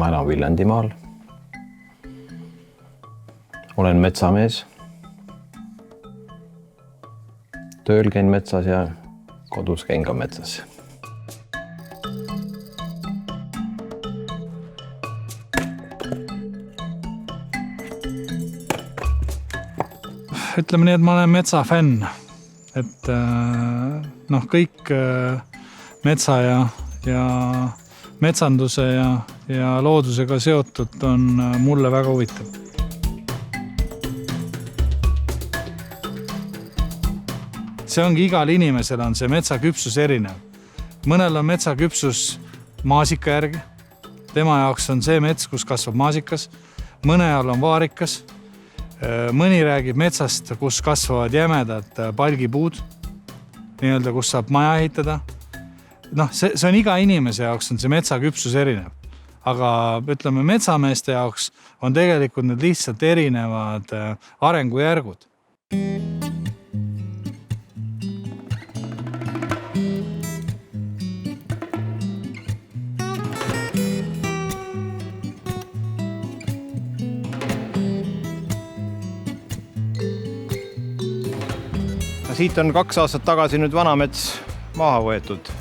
Ma elan Viljandimaal. Olen metsamees. Tööl käin metsas ja kodus käin ka metsas. Ütleme nii, et ma olen metsafänn. Et kõik metsa ja metsanduse ja loodusega seotud on mulle väga huvitav. See ongi igal inimesel on see metsaküpsus erinev. Mõnel on metsaküpsus maasika järgi. Tema jaoks on see mets, kus kasvab maasikas. Mõne all on vaarikas. Mõni räägib metsast, kus kasvavad jämedad palgipuud, nii-öelda, kus saab maja ehitada. See on iga inimese jaoks on see metsaküpsus erinev. Aga ütleme, metsameeste jaoks on tegelikult need lihtsalt erinevad arengujärgud. Siit on 2 aastat tagasi nüüd vanamets maha võetud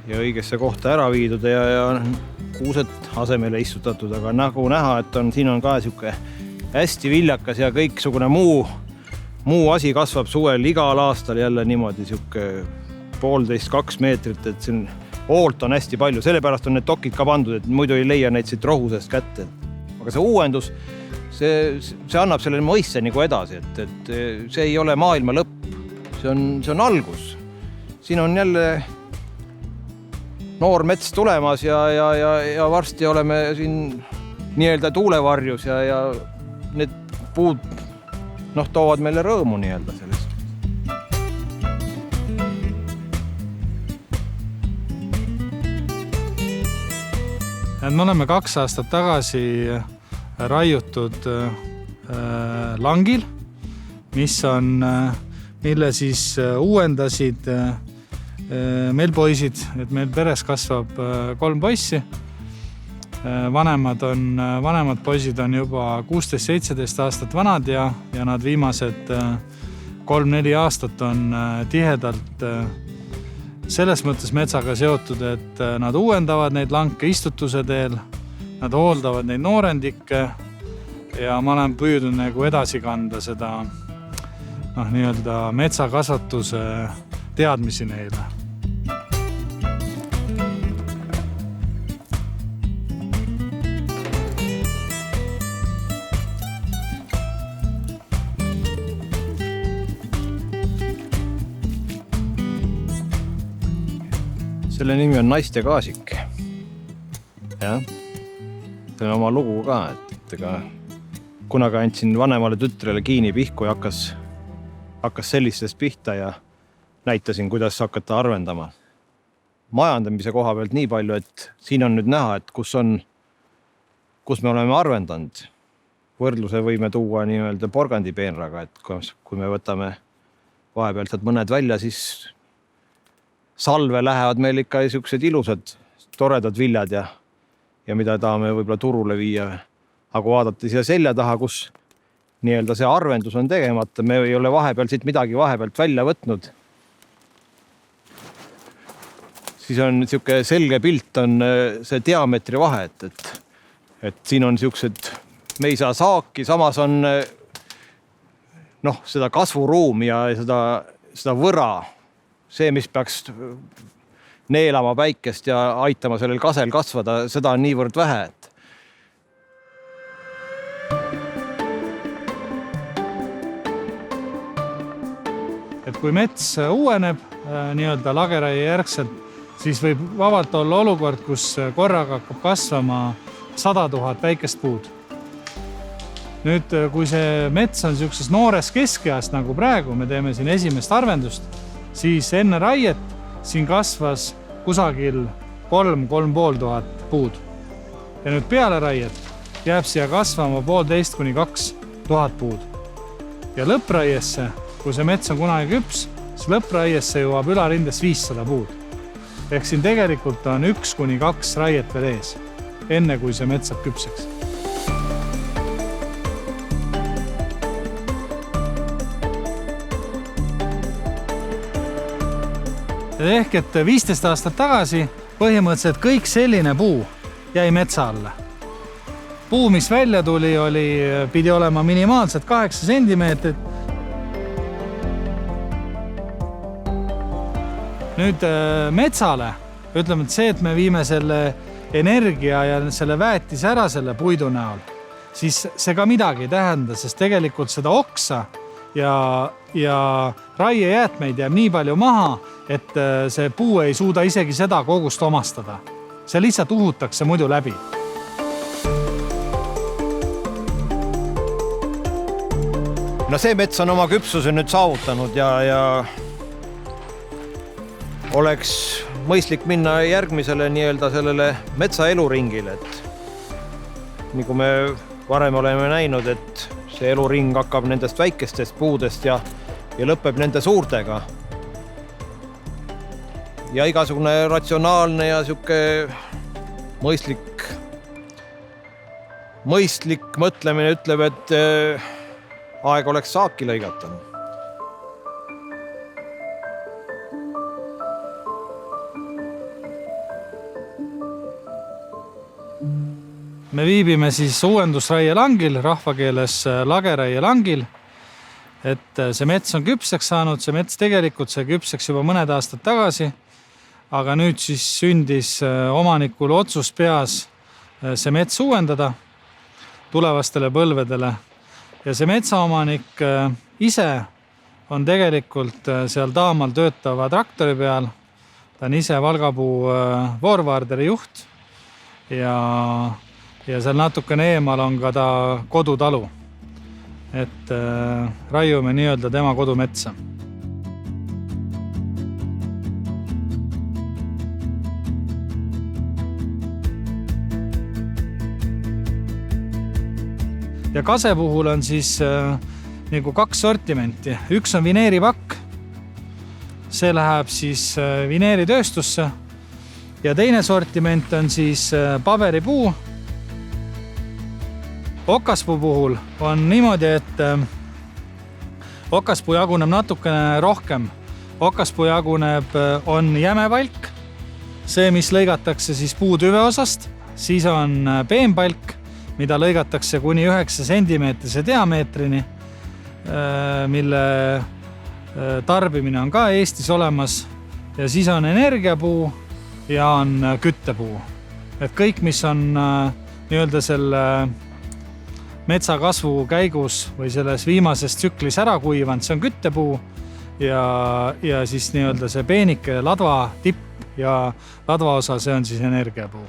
ja õigesse kohta ära viidud ja kuused asemele istutatud, aga nagu näha, et siin on ka siuke hästi viljakas ja kõiksugune muu asi kasvab suvel igal aastal jälle niimoodi siuke 1,5–2 meetrit, et siin hoolt on hästi palju, sellepärast on need dokid ka pandud, et muidu ei leia neid siit rohusest kätte. Aga see uuendus, see annab selle mõisse nagu edasi, et see ei ole maailma lõpp, see on algus. Siin on jälle noor mets tulemas ja varsti oleme siin nii-öelda tuulevarjus ja need puud toovad meile rõõmu nii-öelda sellest. Me oleme 2 aastat tagasi raiutud langil, mille siis uuendasid meil poisid, et meil peres kasvab 3 poissi. Vanemad poisid on juba 16-17 aastat vanad ja nad viimased 3-4 aastat on tihedalt selles mõttes metsaga seotud, et nad uuendavad neid lanke istutuse teel, nad hooldavad neid noorendikke ja ma olen püüdnud nagu edasi kanda seda nii-öelda metsakasvatuse teadmisi neile. Selle nimi on Naiste Kaasik. Jah. See on oma lugu ka, et kunagi andsin vanemale tütrele kiini pihku ja hakkas sellistest pihta ja näitasin, kuidas hakata arvendama. Majandamise koha pealt nii palju, et siin on nüüd näha, et kus me oleme arvendanud. Võrdluse võime tuua nii-öelda porgandipeenraga, et kui me võtame vahepealt mõned välja, siis salve lähevad meil ikka niisugused ilusad, toredad viljad ja mida tahame võib-olla turule viia. Aga vaadata siia selja taha, kus nii-öelda see arvendus on tegemata, me ei ole vahepeal siit midagi vahepealt välja võtnud. Siis on niisugune selge pilt, on see diametri vahe, et siin on niisugused, me ei saa saaki, samas on seda kasvuruumi ja seda võra, see, mis peaks neelama päikest ja aitama sellel kasel kasvada, seda on niivõrd vähe. Et kui mets uueneb nii-öelda lageraie järgselt, siis võib vabalt olla olukord, kus korraga hakkab kasvama 100 000 väikest puud. Nüüd, kui see mets on niisuguses noores keskeast, nagu praegu, me teeme siin esimest arvendust, siis enne raiet siin kasvas kusagil 3–3,5 puud. Ja nüüd peale raiet jääb siia kasvama 1,5–2 puud. Ja lõppraiesse, kui see mets on kunagi küps, siis lõppraiesse jõuab ülarindes 500 puud. Ehk siin tegelikult on 1–2 raiet veel ees. enne kui see mets saab küpseks. Ehk et 15 aastat tagasi põhimõtteliselt kõik selline puu jäi metsa alla. Puu, mis välja tuli, pidi olema minimaalselt 8 sentimeetrit. Nüüd metsale, ütleme, et see, et me viime selle energia ja selle väetise ära selle puidu näol, siis see ka midagi ei tähenda, sest tegelikult seda oksa ja raiejäätmeid jääb nii palju maha, et see puu ei suuda isegi seda kogust omastada. See lihtsalt uhutakse muidu läbi. No see mets on oma küpsuse nüüd saavutanud ja oleks mõistlik minna järgmisele nii-öelda sellele metsa eluringile, et nagu me varem oleme näinud, et see eluring hakkab nendest väikestest puudest ja lõpeb nende suurtega. Ja igasugune ratsionaalne ja siuke mõistlik mõtlemine ütleb, et aeg oleks saaki lõigata. Me viibime siis uuendusraie langil, rahvakeeles lageraie langil, et see mets on küpseks saanud, see mets tegelikult sai küpseks juba mõned aastad tagasi, aga nüüd siis sündis omanikul otsus peas see mets uuendada tulevastele põlvedele. Ja see metsaomanik ise on tegelikult seal Taamal töötava traktori peal. Ta on ise Valgapuu voorvaarderi juht ja seal natukene eemal on ka ta kodutalu. Et raiume nii-öelda tema kodumetsa. Ja kase puhul on siis nagu 2 sortimenti. Üks on vineeripakk. See läheb siis vineeritööstusse. Ja teine sortiment on siis paberipuu. Okaspuu puhul on niimoodi, et okaspuu jaguneb natukene rohkem. Okaspuu jaguneb on jämepalk. See, mis lõigatakse siis puutüve osast. Siis on peenpalk, mida lõigatakse kuni 9 sentimeetrise diameetrini, mille tarbimine on ka Eestis olemas. Ja siis on energiapuu ja on küttepuu. Et kõik, mis on nii-öelda selle metsakasvu käigus või selles viimases tsüklis ära kuivanud, see on küttepuu ja siis nii-öelda see peenike ladva tipp ja ladva osa, see on siis energiapuu.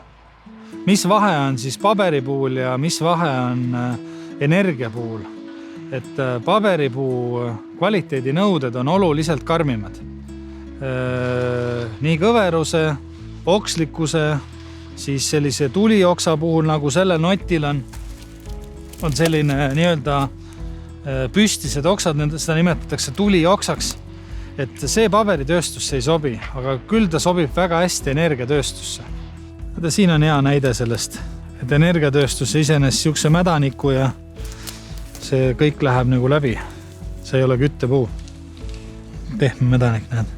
Mis vahe on siis paberipuul ja mis vahe on energiapuul? Et paberipuu kvaliteedinõuded on oluliselt karmimad. Nii kõveruse, okslikkuse, siis sellise tulioksa puhul, nagu sellel notil on selline nii-öelda püstised oksad, seda nimetatakse tulioksaks. Et see paberitööstusse ei sobi, aga küll ta sobib väga hästi energiatööstusse. Siin on hea näide sellest, et energiatööstusse iseenesest siukse mädaniku ja see kõik läheb nagu läbi. See ei ole küttepuu. Pehme mädanik, näed.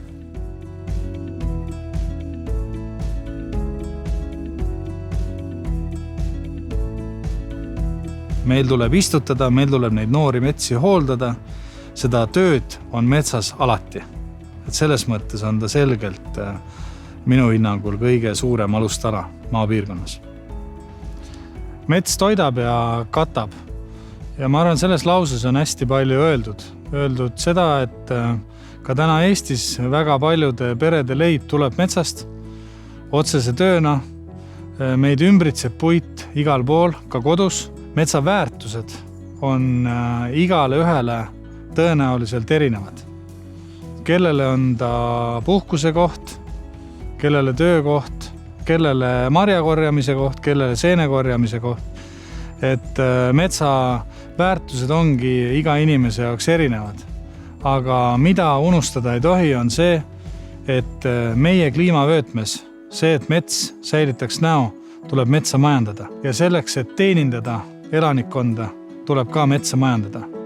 Meil tuleb istutada, meil tuleb neid noori metsi hooldada. Seda tööd on metsas alati. Et selles mõttes on ta selgelt minu hinnangul kõige suurem alustala maapiirkonnas. Mets toidab ja katab. Ja ma arvan, selles lauses on hästi palju öeldud. Öeldud seda, et ka täna Eestis väga paljude perede leib tuleb metsast. Otsese tööna meid ümbritseb puit igal pool, ka kodus. Metsa väärtused on igale ühele tõenäoliselt erinevad. Kellele on ta puhkuse koht, kellele töökoht, kellele marjakorjamise koht, kellele seenekorjamise koht. Et metsa väärtused ongi iga inimese jaoks erinevad. Aga mida unustada ei tohi, on see, et meie kliimavöötmes, see, et mets säilitaks näo, tuleb metsa majandada ja selleks, et teenindada elanikkonda, tuleb ka metsa majandada.